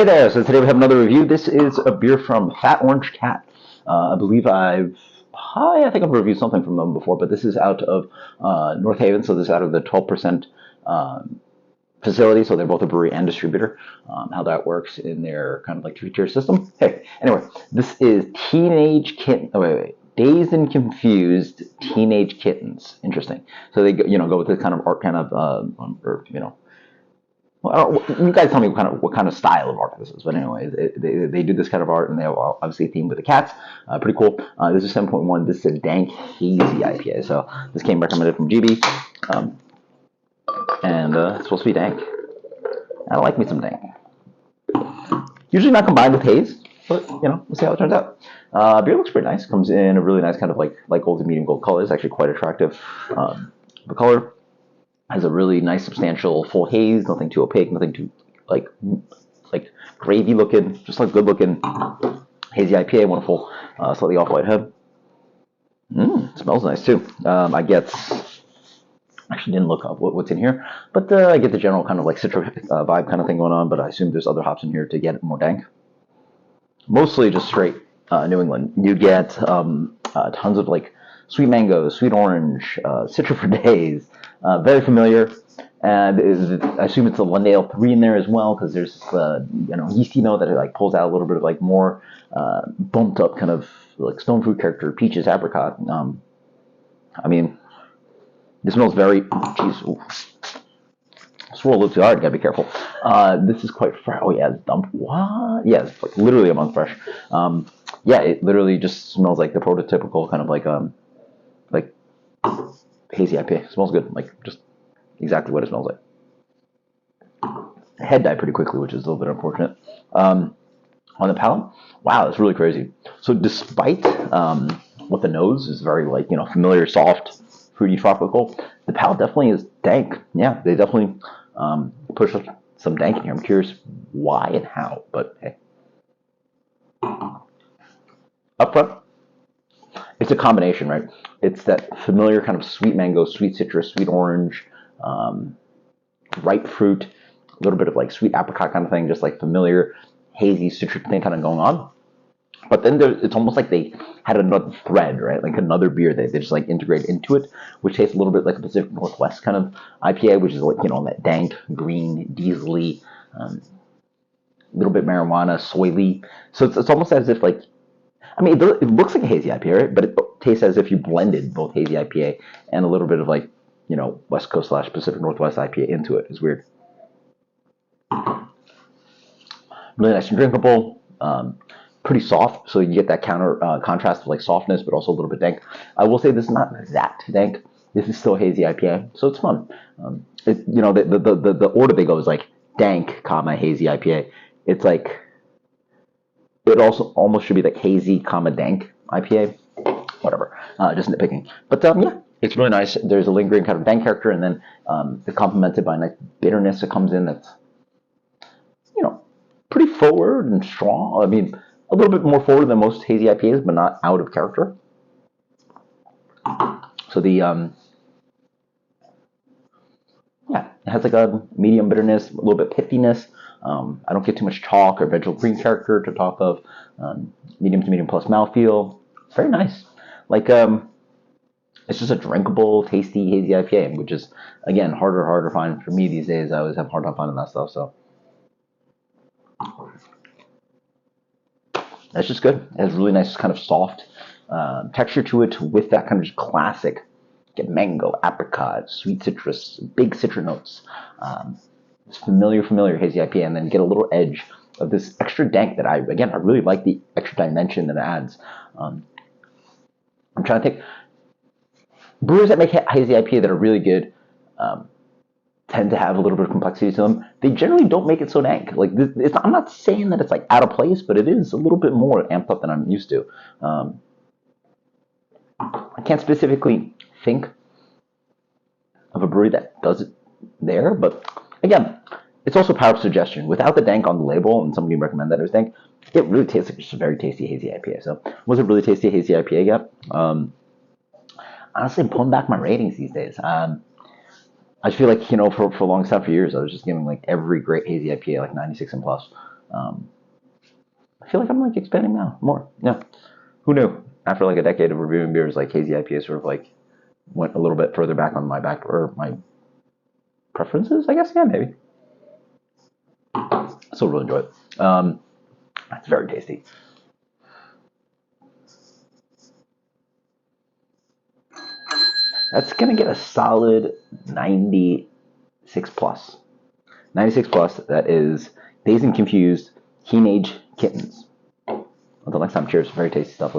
Hey there, so today we have another review. This is a beer from Fat Orange Cat. I believe I think I've reviewed something from them before, but this is out of North Haven, so this is out of the 12% facility, so they're both a brewery and distributor. How that works in their kind of like three-tier system. Hey, anyway, this is Teenage Kitten. Oh, wait. Dazed and Confused Teenage Kittens. Interesting. So they go with this kind of art kind of, well, you guys tell me what kind of style of art this is. But anyway, they do this kind of art, and they have obviously a theme with the cats. Pretty cool. This is 7.1. This is a Dank Hazy IPA. So this came recommended from GB, and it's supposed to be dank. I like me some dank. Usually not combined with haze, but we'll see how it turns out. Beer looks pretty nice. Comes in a really nice kind of like gold to medium gold color. It's actually quite attractive. The color has a really nice, substantial, full haze. Nothing too opaque. Nothing too like gravy looking. Just like good looking hazy IPA. Wonderful, slightly off white head. Smells nice too. I get. Actually, didn't look up what's in here, but I get the general kind of like citric vibe kind of thing going on. But I assume there's other hops in here to get it more dank. Mostly just straight New England. You get tons of like sweet mango, sweet orange, citra for days. Very familiar. And I assume it's a Lundale 3 in there as well, because there's yeasty note that it like pulls out a little bit of like more bumped up kind of like stone fruit character, peaches, apricot. I mean, this smells very. Jeez, swirl a little too hard. Gotta be careful. This is quite fresh. Oh yeah, it's dumped. What? Yeah, it's like literally a month fresh. Yeah, it literally just smells like the prototypical kind of like hazy IPA. It smells good, like just exactly what it smells like. Head died pretty quickly, which is a little bit unfortunate. On the palate, wow, that's really crazy. So despite what the nose is very like familiar, soft, fruity, tropical, the palate definitely is dank. Yeah, they definitely push some dank in here. I'm curious why and how, but hey. Up front, it's a combination, right? It's that familiar kind of sweet mango, sweet citrus, sweet orange, ripe fruit, a little bit of like sweet apricot kind of thing, just like familiar hazy citric thing kind of going on. But then it's almost like they had another thread, right? Like another beer that they just like integrate into it, which tastes a little bit like a Pacific Northwest kind of IPA, which is like that dank, green, diesely, a little bit marijuana, soily. So it's almost as if like, I mean, it looks like a hazy IPA, right? But it tastes as if you blended both hazy IPA and a little bit of like West Coast / Pacific Northwest IPA into it. It's weird. Really nice and drinkable. Pretty soft, so you get that contrast of like softness, but also a little bit dank. I will say this is not that dank. This is still hazy IPA, so it's fun. The order they go is like dank, hazy IPA. It's like it also almost should be like hazy, dank IPA. Whatever, just nitpicking. But yeah, it's really nice. There's a lingering kind of dank character, and then it's complemented by a nice bitterness that comes in. That's pretty forward and strong. I mean, a little bit more forward than most hazy IPAs, but not out of character. So the yeah, it has like a medium bitterness, a little bit pithiness. I don't get too much chalk or vegetable green character to talk of. Medium to medium plus mouthfeel. Very nice. Like it's just a drinkable, tasty hazy IPA, which is again harder to find for me these days. I always have a hard time finding that stuff. So that's just good. It has really nice kind of soft texture to it with that kind of just classic mango, apricot, sweet citrus, big citron notes. It's familiar hazy IPA, and then get a little edge of this extra dank that I really like the extra dimension that it adds. I'm trying to think. Brewers that make hazy IPA that are really good tend to have a little bit of complexity to them. They generally don't make it so dank. Like I'm not saying that it's like out of place, but it is a little bit more amped up than I'm used to. I can't specifically think of a brewery that does it there, but again, it's also power of suggestion. Without the dank on the label, and somebody recommend that as dank, it really tastes like just a very tasty hazy IPA. So, was it really tasty hazy IPA yet? Honestly, I'm pulling back my ratings these days. I feel like for a long time, for years, I was just giving like every great hazy IPA like 96 and plus. I feel like I'm like expanding now more. Yeah. Who knew? After like a decade of reviewing beers, like hazy IPA sort of like went a little bit further back on my back or my preferences, I guess. Yeah, maybe. I still really enjoy it. It's very tasty. That's gonna get a solid 96 plus. 96 plus. That is Dazed and Confused Teenage Kittens. Until next time, cheers. Very tasty stuff.